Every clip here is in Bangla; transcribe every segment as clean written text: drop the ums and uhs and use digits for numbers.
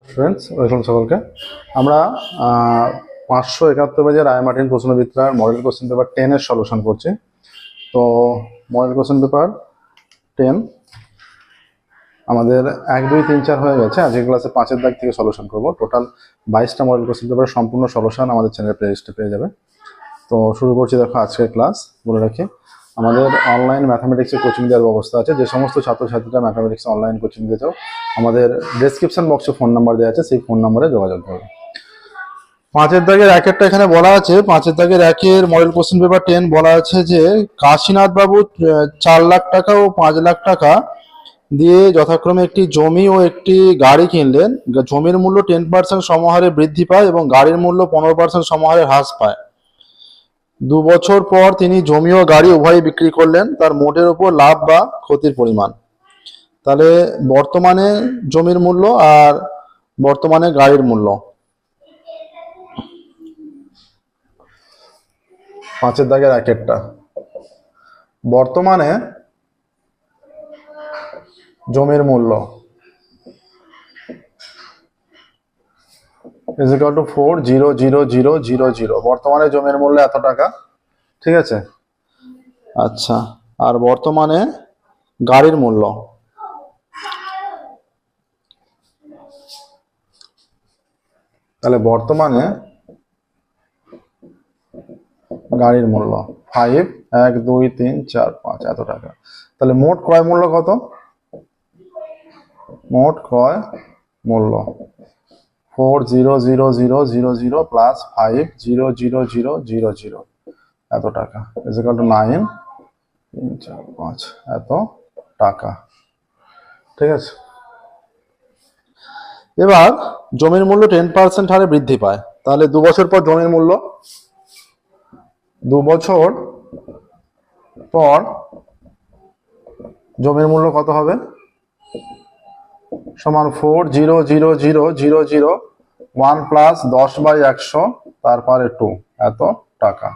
ফ্রেন্ডস, ওয়েলকাম সকলকে। আমরা 571 পেজের রায় মার্টিন প্রশ্নবিদ্যার মডেল কোশ্চেন পেপার 10 এর সলিউশন করছি। তো মডেল কোশ্চেন পেপার 10 আমাদের 1, 2, 3, 4 হয়ে গেছে। আজকে ক্লাসে 5-এর দাগ থেকে সলিউশন করবো। টোটাল 22টা মডেল কোশ্চেন পেপারের সম্পূর্ণ সলিউশন আমাদের চ্যানেল প্লেলিস্টে পেয়ে যাবে। তো শুরু করছি। দেখো, আজকের ক্লাস বলে রাখি, আমাদের অনলাইন ম্যাথামেটিক্সের কোচিং দেওয়ার ব্যবস্থা আছে। যে সমস্ত ছাত্রছাত্রীরা ম্যাথামেটিক্স অনলাইন কোচিং দিতে চাও, আমাদের ডেসক্রিপশন বক্সে ফোন নাম্বার দেওয়া আছে, সেই ফোন নাম্বারে যোগাযোগ করবে। 5-এর দাগের একেরটা এখানে বলা আছে। 5-এর দাগের একের মডেল কোশ্চেন পেপার 10 বলা আছে যে কাশীনাথ বাবু 4 লাখ টাকা ও 5 লাখ টাকা দিয়ে যথাক্রমে একটি জমি ও একটি গাড়ি কিনলেন। জমির মূল্য 10% সমহারে বৃদ্ধি পায় এবং গাড়ির মূল্য 15% সমহারে হ্রাস পায়। 2 বছর পর তিনি জমি ও গাড়ি উভয়ই বিক্রি করলেন। তার মোটের উপর লাভ বা ক্ষতির পরিমাণ। তাহলে বর্তমানে জমির মূল্য আর বর্তমানে গাড়ির মূল্য। 5-এর দাগের একেরটা, বর্তমানে জমির মূল্য = 4,000,000। বর্তমানে জমির মূল্য এত টাকা, ঠিক আছে। আচ্ছা, আর বর্তমানে গাড়ির মূল্য, তাহলে বর্তমানে গাড়ির মূল্য 5, 1, 2, 3, 4, 5 এত টাকা। তাহলে মোট ক্রয় মূল্য কত? মোট ক্রয় মূল্য 4,000,000 প্লাস 5,000,000 এত টাকা = 9, 3, 4, 5 এত টাকা, ঠিক আছে। এবার জমির মূল্য 10% হারে বৃদ্ধি পায়। তাহলে 2 বছর পর জমির মূল্য, 2 বছর পর জমির মূল্য কত হবে? সমান 4,000,000 প্লাস 10/100 তারপরে 2 এত টাকা।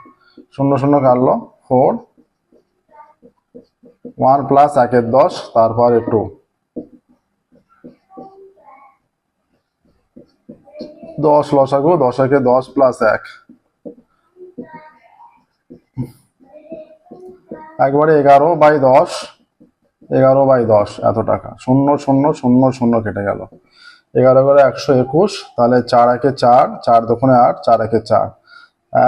0 কাটলো, 4, 1 প্লাস 1 10 তারপরে 2, 10 লসাগু, 10 10 প্লাস 1 একবারে 11/10, 11/10 এত টাকা। 0 কেটে গেল, 11 121। তাহলে 4 1 4, 4 2 8, 4 1 4,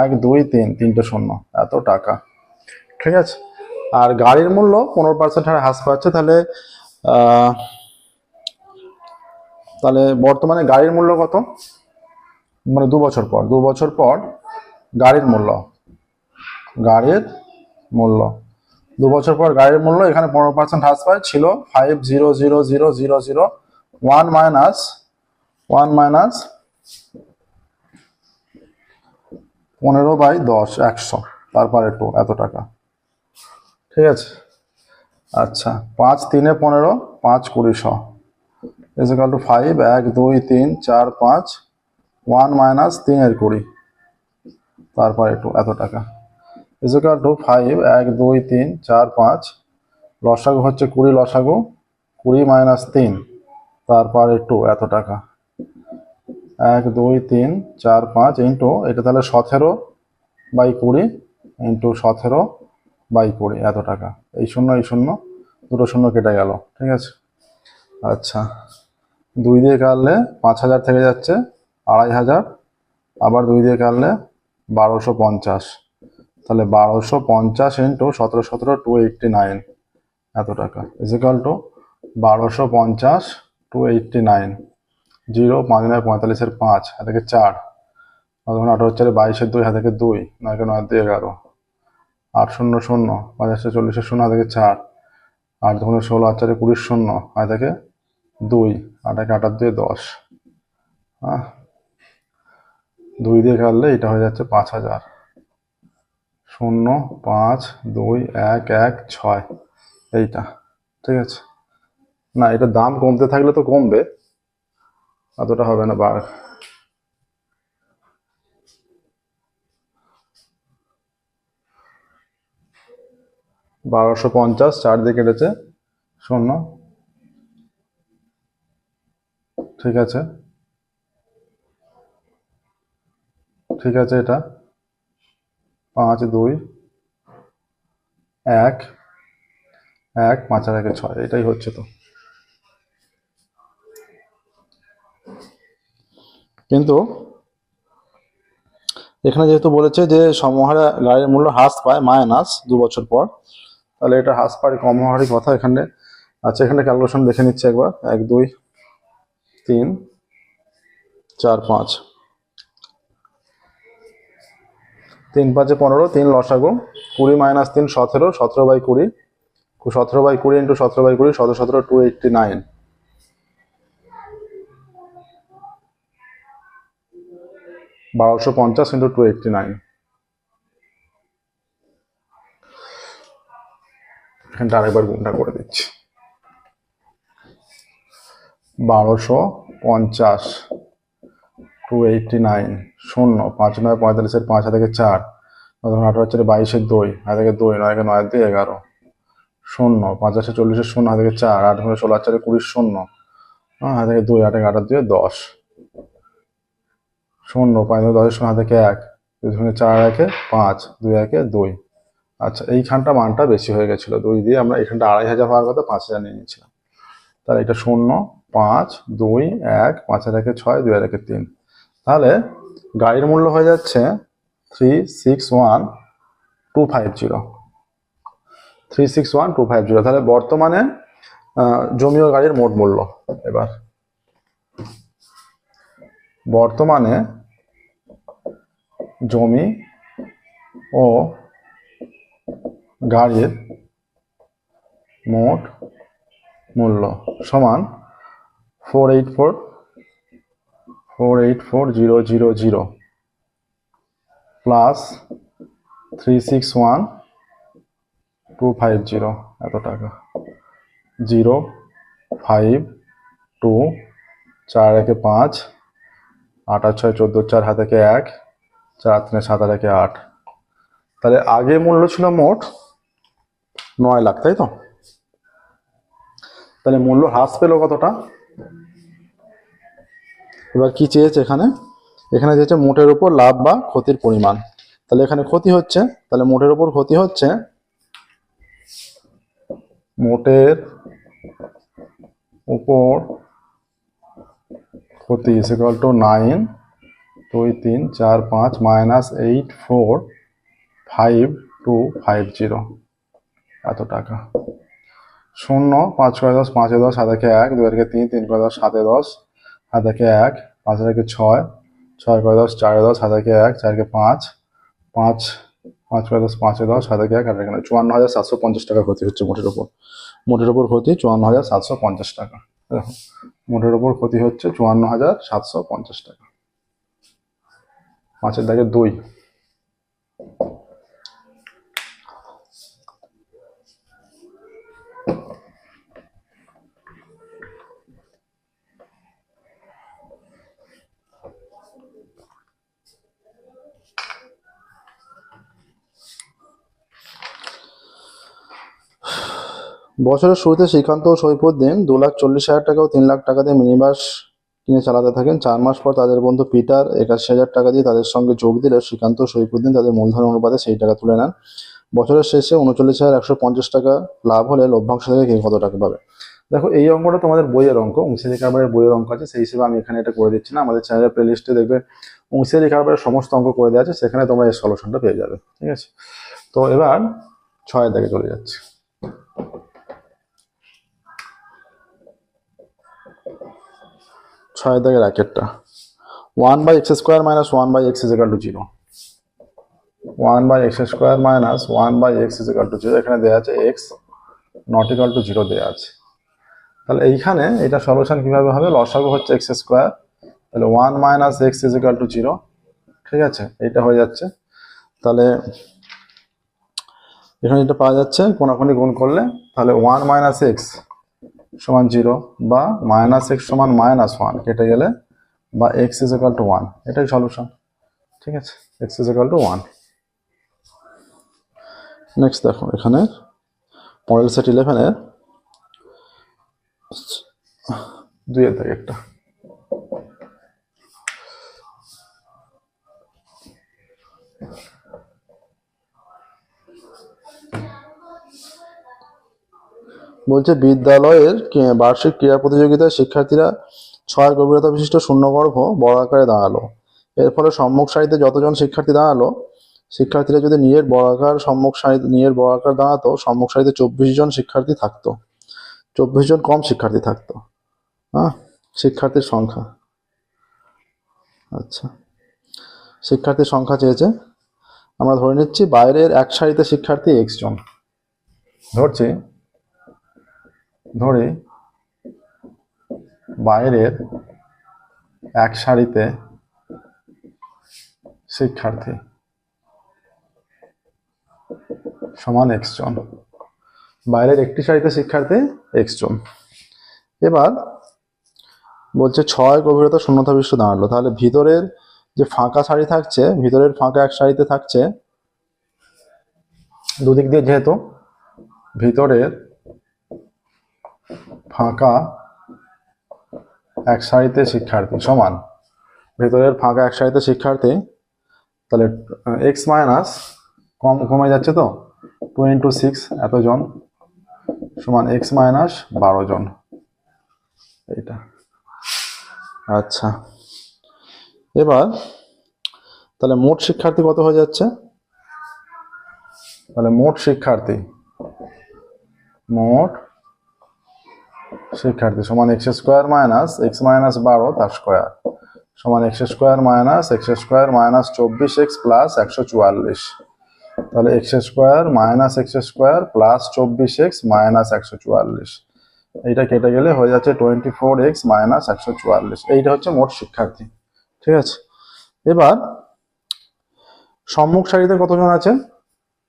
1 2 3, 3টে 0 এত টাকা, ঠিক আছে। আর গাড়ির মূল্য 15% হারে হ্রাস পাচ্ছে। তাহলে বর্তমানে গাড়ির মূল্য কত? মানে 2 বছর পর, 2 বছর পর গাড়ির মূল্য, 2 বছর পর গাড়ির মূল্য এখানে 15% হ্রাস পায়। ছিল 5,000,000, 1 মাইনাস 15/10 100 তারপরে 2 এত টাকা, ঠিক আছে। আচ্ছা, 5 3 15, 5 20 100 = 5, 1 2 3 4 5, 1 মাইনাস 3 20 তারপরে 2 এত টাকা = 5, 1 2 3 4 5, লসাগু হচ্ছে 20, লসাগু 20 মাইনাস 3 তারপরে 2 এত টাকা। 1 2 3 4 5 ইন্টু এটা, তাহলে 17/20 ইন্টু 17/20 এত টাকা। এই 0 দুটো 0 কেটে গেল, ঠিক আছে। আচ্ছা, 2 দিয়ে কাটলে 5,000 থেকে যাচ্ছে 2,500, আবার 2 দিয়ে কাটলে 1,250। তাহলে 1,250 ইন্টু 17 17 289 এত টাকা = 1,250 289। 0 5 9 45 5 থেকে 4, 18 4 22 2 থেকে 2, 9 9 2 11, 8 0 0 50 40 0 থেকে 4, 8 2 16 8 4 20 0 থেকে 2, 8 1 8 2 10। 2 দিয়ে কাটলে এটা হয়ে যাচ্ছে 5,000। 0 5 2 1 1 6 এইটা, ঠিক আছে। না, এটা দাম কমতে থাকলে তো কমবে, এতটা হবে না। 1,250 4 দিয়ে কেটেছে 0, ঠিক আছে। ঠিক আছে, এটা 5 2 1 1 5 আর 1 6, এটাই হচ্ছে তো। কিন্তু এখানে যেহেতু বলেছে যে সমহারে গাড়ির মূল্য হ্রাস পায় মাইনাস 2 বছর পর, তাহলে এটা হ্রাস পায় কম হওয়ারই কথা এখানে। আচ্ছা, এখানে ক্যালকুলেশন দেখে নিচ্ছে একবার। 1 2 3 4 5, 3 5 15, 3 লসাগু, 20 মাইনাস 3 17, 17/20, 17/20 ইন্টু 17/20, 17 17 289, 1250 ইন্টু 289। এখানটা আরেকবার গুণটা করে দিচ্ছি। 1250 289 0 5 9 45 5 হাতে 4, 18 4 22 2 হাতে 2 9 9 2 11 0 85 40 0 হাতে 4 8 16 4 20 0 হাতে 2 8 8 2 10 0 5 10 0 হাতে 1 2 4 1 5 2 1 2। আচ্ছা, এইখানটা মানটা বেশি হয়ে গেছিল, 2 দিয়ে আমরা এখানটা 2500 পাওয়ার কথা 5000 নিয়ে নিয়েছিলাম। তাহলে এটা 0 5 2 1 5 আর 1 6 2 আর 1 3, তাহলে গাড়ির মূল্য হয়ে যাচ্ছে 361250, 361250। তাহলে বর্তমানে জমি ও গাড়ির মোট মূল্য, এবার বর্তমানে জমি ও গাড়ির মোট মূল্য সমান 484,000 প্লাস 361250 এত টাকা। 0 5 2 4 1 5 8 আর 6 14 4 হাতে 1 4 3 7 আর 1 8। তাহলে আগে মূল্য ছিল মোট 9 লাখ, তাই তো? তাহলে মূল্য হ্রাস পেল কতটা? এবার কি চেয়েছে এখানে? এখানে চেয়েছে মোটের উপর লাভ বা ক্ষতির পরিমাণ। তাহলে এখানে ক্ষতি হচ্ছে, তাহলে মোটের উপর ক্ষতি হচ্ছে, মোটের উপর ক্ষতি ইজ ইকুয়াল টু 9 2 3 4 5 মাইনাস 845250 এত টাকা। 0 5 করে 10 5 10 হাতে 1 2 এর 3 3 করে 10 7 10 হাতে 1 5 এর 6 6 করে 10 4 10 হাতে 1 4 কে 5 5 5 করে 10 5 10 হাতে 1 আর এখানে 54750 টাকা ক্ষতি হচ্ছে মোটের উপর। মোটের উপর ক্ষতি 54750 টাকা। দেখো, মোটের উপর ক্ষতি হচ্ছে 54750 টাকা। 5 এর দাগে 2। বছরের শুরুতে শ্রীকান্ত ও সৈফুদ্দিন 2,40,000 টাকা ও 3 লাখ টাকা দিয়ে মিনি বাস কিনে চালাতে থাকেন। 4 মাস পর তাদের বন্ধু পিটার 81,000 টাকা দিয়ে তাদের সঙ্গে যোগ দিলে শ্রীকান্ত ও সৈফুদ্দিন তাদের মূলধন অনুপাতে সেই টাকা তুলে নেন। বছরের শেষে 39,150 টাকা লাভ হলে লভ্যাংশ থেকে কে কত টাকা পাবে? দেখো, এই অঙ্কটা তোমাদের বইয়ের অঙ্ক, অংশীদারি কারবারের বইয়ের অঙ্ক আছে, সেই হিসেবে আমি এখানে এটা করে দিচ্ছি না। আমাদের চ্যানেলের প্লে লিস্টে দেখবে অংশীদারি কারবারের সমস্ত অঙ্ক করে দেওয়া আছে, সেখানে তোমরা এই সলিউশনটা পেয়ে যাবে। ঠিক আছে, তো এবার 6 দিকে চলে যাচ্ছে। 6 দাগের রাকেটটা 1/x² - 1/x = 0। 1/x² - 1/x = 0, এখানে দেওয়া আছে x ≠ 0 দেওয়া আছে। তাহলে এইখানে এটা সলিউশন কিভাবে হবে? লসাগু হচ্ছে x², তাহলে 1 - x = 0। ঠিক আছে, এটা হয়ে যাচ্ছে। তাহলে এখানে এটা পাওয়া যাচ্ছে, কোনাকুনি গুণ করলে তাহলে 1 - x সমান 0 বা -x সমান -1 কেটে গেলে বা x = 1, এটাই সলিউশন। ঠিক আছে, x = 1। নেক্সট দেখো, এখানে মডেল সেট 11-এর 2 এর দাগে একটা বলছে বিদ্যালয়ের বার্ষিক ক্রীড়া প্রতিযোগিতায় শিক্ষার্থীরা 6 গভীরতা বিশিষ্ট শূন্যগর্ভ বর্গাকারে দাঁড়ালো। এর ফলে সম্মুখ সারিতে যতজন শিক্ষার্থী দাঁড়ালো, শিক্ষার্থীরা যদি নিজের বর্গাকার দাঁড়াতো, সম্মুখ সারিতে 24 জন শিক্ষার্থী থাকতো। 24 জন কম শিক্ষার্থী থাকতো। হ্যাঁ, শিক্ষার্থীর সংখ্যা। আচ্ছা, শিক্ষার্থীর সংখ্যা চেয়েছে। আমরা ধরে নিচ্ছি বাইরের এক সারিতে শিক্ষার্থী x জন। ধরি বাইরের এক সারিতে শিক্ষার্থী সমান x জন। বাইরের একটি সারিতে শিক্ষার্থী x জন। এবার বলছে 6 গভীরতা শূন্যতা বিশিষ্ট দাঁড়ালো। তাহলে ভিতরের যে ফাঁকা সারি থাকছে, ভিতরের ফাঁকা এক সারিতে থাকছে, দুদিক দিয়ে যেহেতু ভিতরের ফাঁকা এক সারিতে শিক্ষার্থী সমান ভিতরের ফাঁকা এক সারিতে শিক্ষার্থী, তাহলে এক্স মাইনাস কমে যাচ্ছে তো 2 × 6 এতজন সমান এক্স মাইনাস 12 জন। এইটা আচ্ছা, এবার তাহলে মোট শিক্ষার্থী কত হয়ে যাচ্ছে? তাহলে মোট শিক্ষার্থী সমান x² মাইনাস x মাইনাস 12 তার স্কোয়ার সমান x² minus x² minus 24x plus 144। তাহলে x² minus x² plus 24x minus 144, এইটা কেটে গেলে হয়ে যাচ্ছে 24x মাইনাস 144। এইটা হচ্ছে মোট শিক্ষার্থী। ঠিক আছে, এবার সম্মুখ সারিতে কতজন আছে?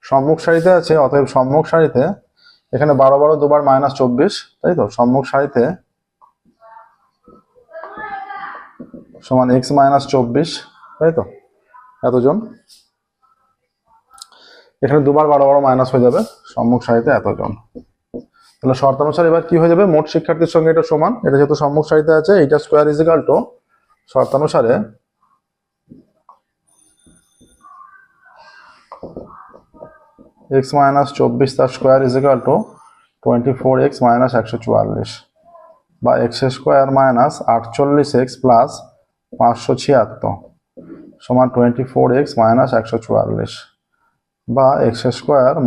সম্মুখ সারিতে আছে, অতএব সম্মুখ সারিতে এখানে 12 দুবার মাইনাস 24, তাই তো? সম্মুখ সারিতে সমান x মাইনাস 24, তাই তো? এতজন। এখানে দুবার 12 মাইনাস হয়ে যাবে, সম্মুখ সারিতে এতজন। তাহলে শর্তানুসারে এবার কি হয়ে যাবে? মোট শিক্ষার্থীর সঙ্গে এটা সমান, এটা যেহেতু সম্মুখ সারিতে আছে, এইটা স্কোয়ার ইজ ইকুয়াল টু শর্তানুসারে x মাইনাস 24 তার square is equal to 24x minus 144 বা x² মাইনাস 48x প্লাস 576 সমান 24x মাইনাস 144 বা x²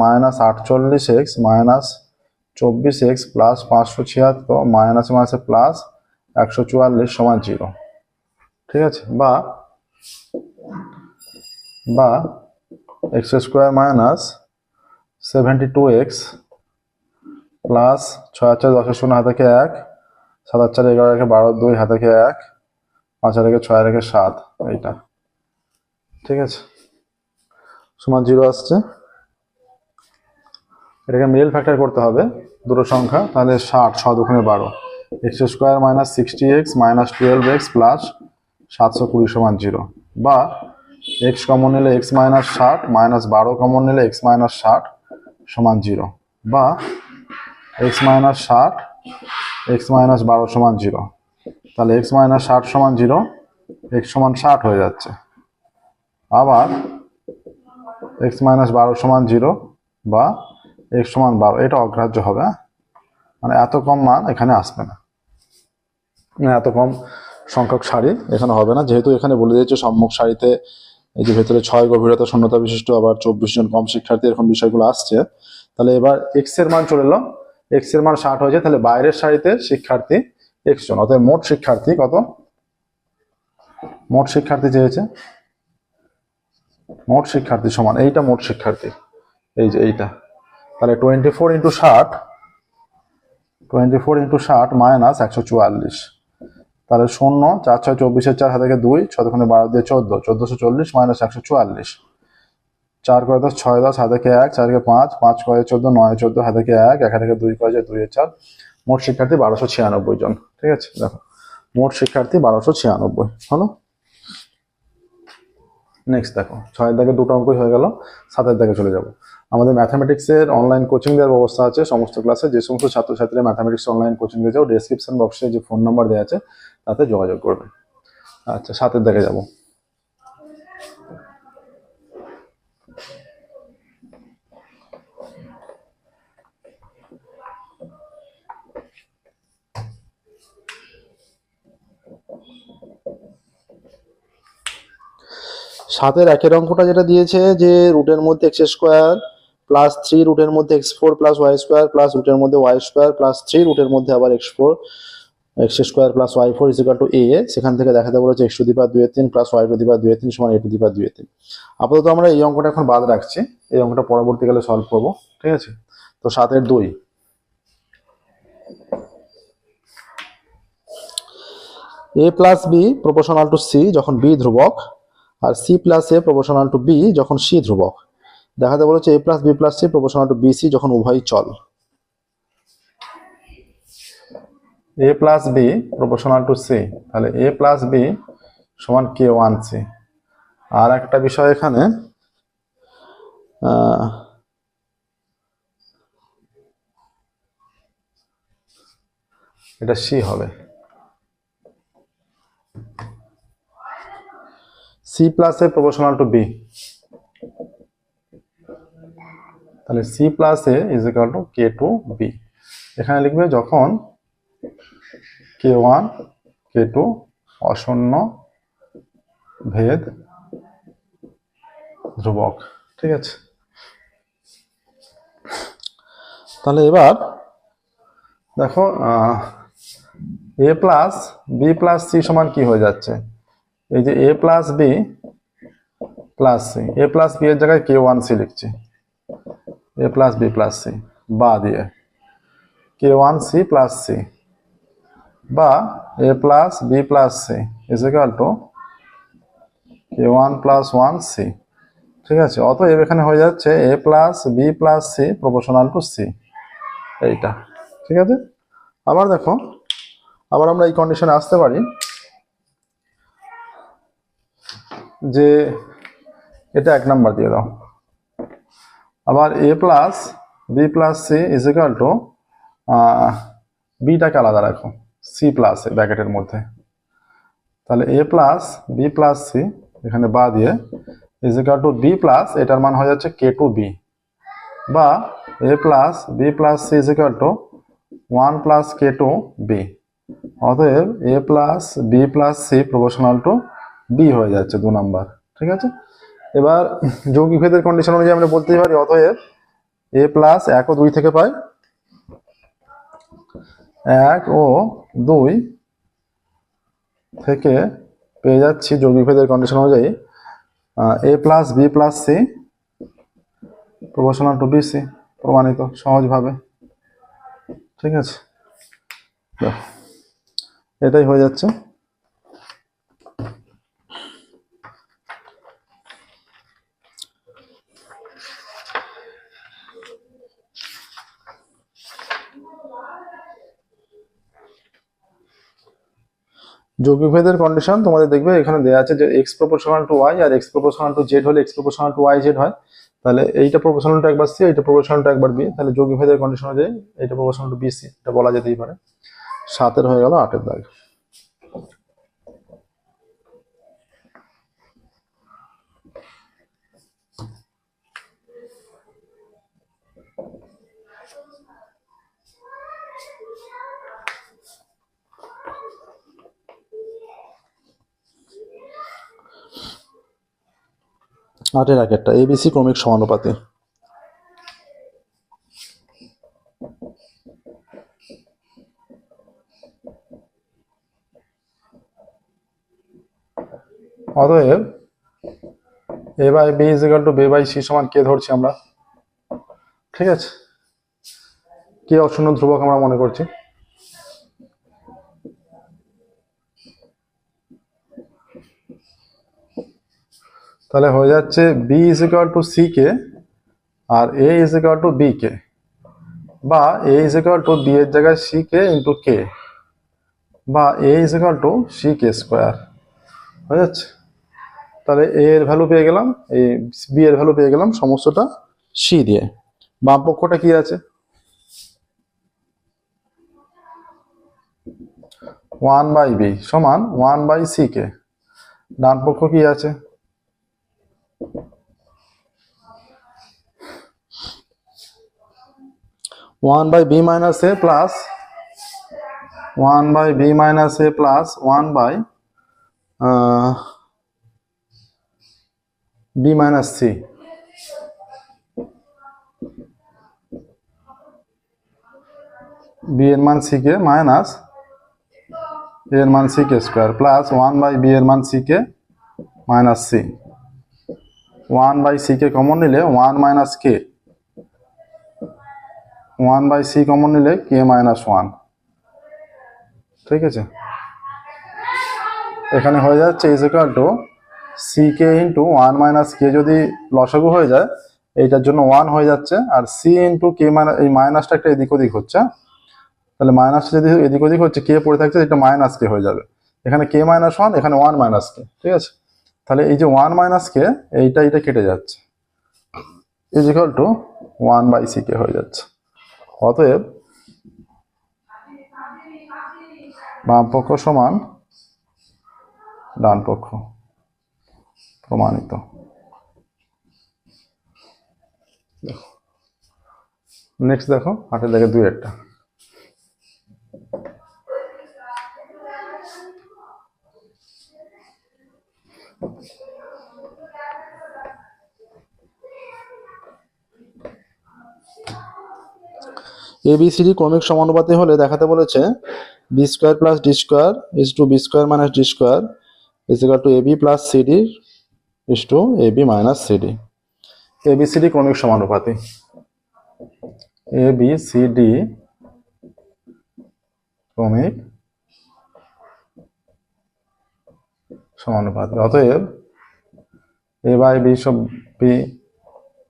minus 48x minus 24x plus 576 minus মাইনাসে প্লাস 144 সমান 0। ঠিক আছে, বা x² মাইনাস 72x প্লাস 6 4 10 0 হাতে 1 7 4 11 12 2 হাতে 1 5 আর 6 7, এইটা। ঠিক আছে, সমান 0 আসছে। এটাকে মিডল ফ্যাক্টর করতে হবে দুটো সংখ্যা, তাহলে 60 6 2 12 x² minus 60x minus 12x plus 720 সমান 0, বা x কমন নিলে x মাইনাস 60 মাইনাস 12 কমন নিলে x মাইনাস 60 সমান 0, বা x মাইনাস 60 x মাইনাস 12 সমান 0। তাহলে x মাইনাস 60 সমান 0, x সমান 60 হয়ে যাচ্ছে। আবার x মাইনাস 12 সমান 0 বা x সমান 12, এটা অগ্রাহ্য হবে। মানে এত কম মান এখানে আসবে না, এত কম সংখ্যক সারি এখানে হবে না, যেহেতু এখানে বলে দিয়েছে সম্মুখ সারিতে এই যে ভেতরে 6 গভীরতা শূন্যতা বিশিষ্ট আবার 24 জন কম শিক্ষার্থী, এরকম বিষয়গুলো আসছে। তাহলে এবার x এর মান চলে এলো, x এর মান 60 হয়েছে, তাহলে বাইরের সারিতে শিক্ষার্থী x জন। অতএব মোট শিক্ষার্থী কত? মোট শিক্ষার্থী চেয়েছে, মোট শিক্ষার্থী সমান এইটা মোট শিক্ষার্থী, এই যে এইটা। তাহলে 24 × 60 মাইনাস 144, তাহলে 0 4 6 24 4 হাতে 2 6 12 দিয়ে 14 1440 মাইনাস 144, 4 করে 10 6 10 হাতে 1 4 5 5 করে 14 9 14 হাতে 1 1 হাতে 2 করে 2 4, মোট শিক্ষার্থী 1296 জন। ঠিক আছে, দেখো মোট শিক্ষার্থী 1296 হলো। নেক্সট দেখো 6 দাগে দুটো অঙ্কই হয়ে গেল, 7 দাগে চলে যাব। আমাদের ম্যাথামেটিক্সের অনলাইন কোচিং দেওয়ার ব্যবস্থা আছে সমস্ত ক্লাসে। যে সমস্ত ছাত্রছাত্রীরা ম্যাথামেটিক্স অনলাইন কোচিং দিতে চাও, ডেসক্রিপশন বক্সে যে ফোন নাম্বার দেওয়া আছে তাতে যোগাযোগ করবে। আচ্ছা, 7 দাগে যাব। সাতের একের অঙ্কটা যেটা দিয়েছে যে রুটের মধ্যে এক্স স্কোয়ার প্লাস 3 রুটের মধ্যে x4 plus Y square plus রুটের মধ্যে ওয়াই স্কোয়ার প্লাস 3 রুটের মধ্যে আবার এক্স স্কোয়ার প্লাস ওয়াই4 ইজিক্যাল টু a, সেখান থেকে দেখাতে বলেছে x to the power 2/3 plus y to the power 2/3 সমান a টু দি পাওয়ার 2/3। আপাতত আমরা এই অঙ্কটা এখন বাদ রাখছি, এই অঙ্কটা পরবর্তীকালে সলভ করবো, ঠিক আছে। তো 7-2 a plus b proportional to c যখন b ধ্রুবক, আর c plus a proportional to b যখন c ধ্রুবক। দেখাতে বলেছে a plus b plus c proportional two bc যখন উভয়ই চল। a plus b proportional to c, তাহলে a প্লাস b সমান k1c। আর একটা বিষয় এখানে এটা c হবে, c plus a proportional to b, তাহলে c plus a is equal to k to b। এখানে লিখবে যখন k1 k2 অশূন্য ভেদ ধ্রুবক, ঠিক আছে। তাহলে এবার দেখো a plus b plus c সমান কি হয়ে যাচ্ছে, এই যে a plus b plus c, a plus b এর জায়গায় k1c লিখছি, a plus b plus c বা দিয়ে k1c প্লাস c বা a plus b plus c is equal two k1 plus 1c, ঠিক আছে। অতএব এখানে হয়ে যাচ্ছে a plus b plus c proportional two c, এইটা, ঠিক আছে। আবার দেখো, আবার আমরা এই কন্ডিশনে আসতে পারি যে এটা 1 নাম্বার দিয়ে দাও, আবার a plus b plus c is equal to বিটাকে আলাদা রাখো, c প্লাস এ ব্র্যাকেটের মধ্যে, তাহলে a plus b plus c এখানে বা দিয়ে is equal to b plus, এটার মান হয়ে যাচ্ছে k টু b, বা a plus b plus c is equal to 1 plus k to b। অতএব a plus b plus c proportional to b হয়ে যাচ্ছে 2 নাম্বার, ঠিক আছে। এবার যৌগিক ভেদের কন্ডিশন অনুযায়ী আমরা বলতেই পারি অতএব a প্লাস 1 ও 2 থেকে পাই, 1 ও 2 থেকে পেয়ে যাচ্ছি যৌগিক ভেদের কন্ডিশন অনুযায়ী a plus b plus c proportional two bc, প্রমাণিত সহজভাবে, ঠিক আছে। এটাই হয়ে যাচ্ছে। যৌগিক ভেদের কন্ডিশন তোমাদের দেখবে এখানে দেওয়া আছে যে x প্রপোর্শনাল টু y আর x প্রপোর্শনাল টু z হলে x proportional to y z হয়, তাহলে এইটা প্রপোর্শনাল টু একবার c, এইটা প্রপোর্শনাল টু একবার b, তাহলে যৌগিক ভেদের কন্ডিশন অনুযায়ী এইটা প্রপোর্শনাল টু bc, এটা বলা যেতেই পারে। 7 হয়ে গেল 8 দাগ। আটের আগেরটা ABC ক্রমিক সমানুপাতে, অতএব a by b is equal to b by c সমান কে ধরছি আমরা, ঠিক আছে। কে অশূন্য ধ্রুবক আমরা মনে করছি, তাহলে হয়ে যাচ্ছে b is equal to c কে আর a is equal to b কে, বা a is equal to b এর জায়গায় c কে ইন্টু k, বা a is equal to c কে স্কোয়ার হয়ে যাচ্ছে। তাহলে a এর ভ্যালু পেয়ে গেলাম, এই b এর ভ্যালু পেয়ে গেলাম সমস্তটা c দিয়ে। বাম পক্ষটা কি আছে, 1 বাই b সমান 1 বাই c কে, ডান পক্ষ কি আছে 1 by b minus a plus 1 by b minus a plus 1 by B minus C, B এর মান সি কে মাইনাস এ এর মান C K square plus 1/b এর মান C K minus C. 1/c কে কমন নিলে 1 মাইনাস কে, 1/c কমন নিলে কে মাইনাস 1। ঠিক আছে, এখানে হয়ে যাচ্ছে is equal to c k into 1 minus k, যদি লসাগু হয়ে যায় এইটার জন্য 1 হয়ে যাচ্ছে, আর সি ইন্টু কে মাইনাস, এই মাইনাসটা একটা এদিক ওদিক হচ্ছে, তাহলে মাইনাসটা যদি এদিক ওদিক হচ্ছে কে পড়ে থাকছে, এটা মাইনাস কে হয়ে যাবে, এখানে কে মাইনাস 1, এখানে 1 মাইনাস কে। ঠিক আছে, তাহলে এই যে 1 মাইনাস কে এইটা কেটে যাচ্ছে, ইজ ইকুয়াল টু 1/c কে হয়ে যাচ্ছে। অতএব বাম পক্ষ সমান ডান পক্ষ, প্রমাণিত। নেক্সট দেখো 8 থেকে 2 একটা। ABCD ক্রমিক সমানুপাতি হলে দেখাতে বলেছে B square plus D square is to B square minus D square is equal to AB plus CD is to AB minus CD. ABCD ক্রমিক সমানুপাতি, ABCD ক্রমিক সমানুপাতি। অতএব এ বাই বি সব B,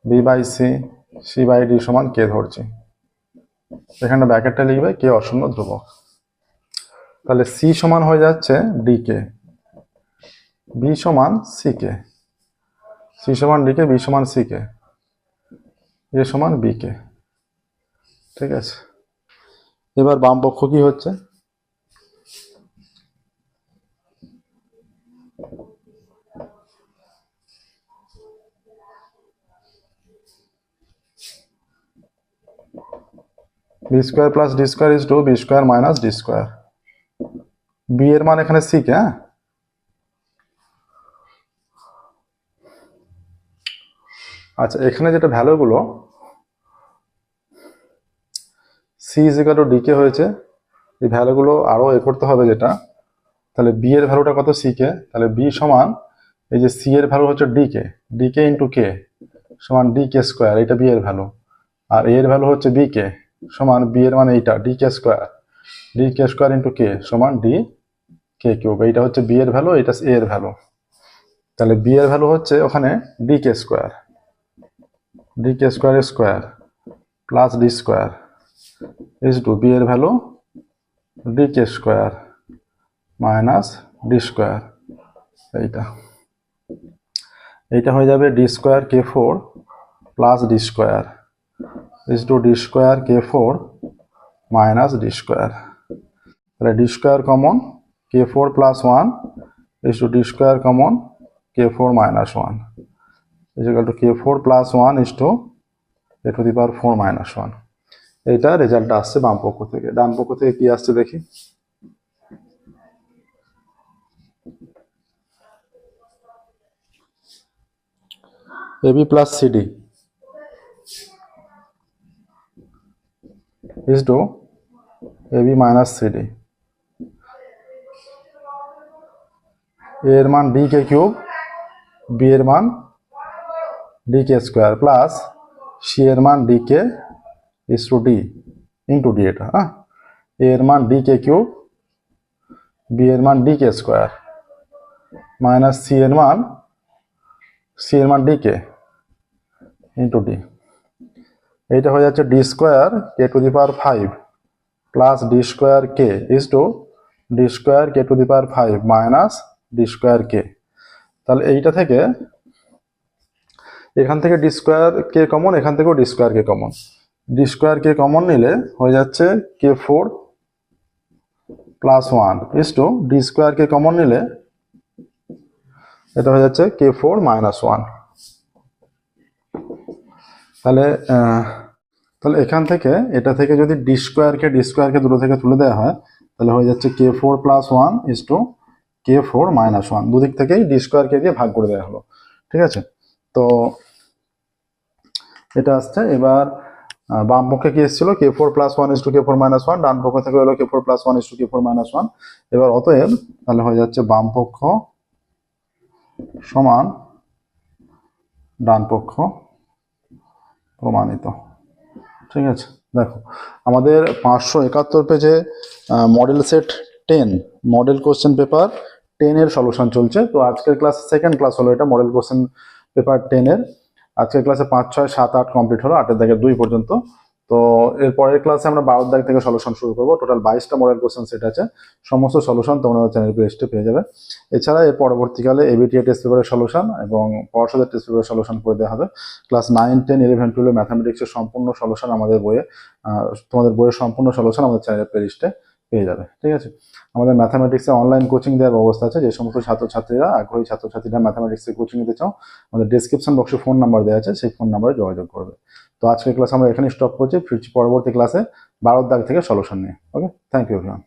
B by C, C by D সমান কে ধরছি, এখানে ব্র্যাকেটটা লিখবে কে অশূন্য ধ্রুবক। তাহলে সি সমান হয়ে যাচ্ছে ডি কে, বি সমান সি কে, সি সমান ডি কে, বি সমান সি কে, এ সমান বি কে। ঠিক আছে, এবার বাম পক্ষ কি হচ্ছে, b square plus D square is to B square minus D square. B এর মান এখানে সি কে, আচ্ছা এখানে যেটা ভ্যালুগুলো c is equal to d k হয়েছে, এই ভ্যালুগুলো আরো এ করতে হবে যেটা, তাহলে বি এর ভ্যালুটা কত সি কে, তাহলে বি সমান এই যে সি এর ভ্যালু হচ্ছে ডি কে ইন্টু কে সমান ডি কে স্কোয়ার, এটা বি এর ভ্যালু, আর এর ভ্যালু হচ্ছে বি কে সমান বি এর মানে এইটা ডি কে স্কোয়ার ইন্টু কে সমান ডি কে কিউব, এইটা হচ্ছে বি এর ভ্যালু, এটা এ এর ভ্যালু। তাহলে বি এর ভ্যালু হচ্ছে ওখানে d K square square plus D square is to b এর ভ্যালু ডি কে স্কোয়ার মাইনাস ডি স্কোয়ার, এইটা হয়ে যাবে d square k four plus D square is to d square k four minus D square. তাহলে d square common, k four plus one is to d square common k four minus one is equal to k four plus one is to a to the power four minus one. এইটা রেজাল্টটা আসছে বাম পক্ষ থেকে। ডান পক্ষ থেকে কি আসছে দেখি, AB plus CD is to AB minus CD, এর মান ডি কে কিউব, বি এর মান ডি কে স্কোয়ার প্লাস সি এর মান ডি কে is to D into D, এটা হ্যাঁ, এর মান ডি কে কিউব, বি এর মান ডি কে স্কোয়ার মাইনাস সি এর মান ডি কে ইন্টু ডি, এইটা হয়ে যাচ্ছে d square k to the power five plus D square k is to d square k to the power five minus D square k. তাহলে এইটা থেকে এখান থেকে ডি স্কোয়ার কে কমন, এখান থেকেও d square k common, d square k common নিলে হয়ে যাচ্ছে k four plus one is to d square k common নিলে এটা হয়ে যাচ্ছে কে ফোর মাইনাস ওয়ান। তাহলে এখান থেকে এটা থেকে যদি ডি স্কোয়ারকে দুটো থেকে তুলে দেওয়া হয় তাহলে হয়ে যাচ্ছে k four plus one is to k four minus one, দুদিক থেকেই ডি স্কোয়ারকে দিয়ে ভাগ করে দেওয়া হলো। ঠিক আছে, তো এটা আসছে। এবার বাম পক্ষে কি এসেছিল k4 + 1 = k4 - 1, ডান পক্ষ থেকে হলো k4 + 1 = k4 - 1। এবার অতএব তাহলে হয়ে যাচ্ছে বাম পক্ষ সমান ডান পক্ষ প্রমাণিত। ঠিক আছে, দেখো আমাদের 571 পেজে model set 10 model question paper 10 এর সলিউশন চলছে। তো আজকের ক্লাস সেকেন্ড ক্লাস হলো এটা মডেল কোশ্চেন পেপার 10 এর। আজকের ক্লাসে 5, 6, 7, 8 কমপ্লিট হলো, 8 দাগের 2 পর্যন্ত। তো এর পরের ক্লাসে আমরা 12 দাগ থেকে সলিউশন শুরু করবো। টোটাল 22টা মডেল কোশ্চেন সেট আছে, সমস্ত সলিউশন তোমরা চ্যানেল প্লেলিস্টে পেয়ে যাবে। এছাড়া এর পরবর্তীকালে এবিটিএ টেস্ট পেপারের সলিউশন এবং পর্ষদের টেস্ট পেপারের সলিউশন করে দেওয়া হবে। ক্লাস 9, 10, 11, 12 ম্যাথামেটিক্সের সম্পূর্ণ সলিউশন আমাদের বইয়ে, তোমাদের বইয়ের সম্পূর্ণ সলিউশন আমাদের চ্যানেল প্লেলিস্টে পেয়ে যাবে। ঠিক আছে, আমাদের ম্যাথামেটিক্সে অনলাইন কোচিং দেওয়ার ব্যবস্থা আছে। যে সমস্ত ছাত্রছাত্রীরা আগ্রহী ছাত্রছাত্রীরা ম্যাথামেটিক্সে কোচিং নিতে চাও, আমাদের ডেসক্রিপশন বক্সে ফোন নাম্বার দেওয়া আছে, সেই ফোন নাম্বারে যোগাযোগ করবে। তো আজকের ক্লাস আমরা এখানে স্টপ করছি, ফিরছি পরবর্তী ক্লাসে 12 দাগ থেকে সলিউশন নিয়ে। ওকে, থ্যাংক ইউ এভরিওয়ান।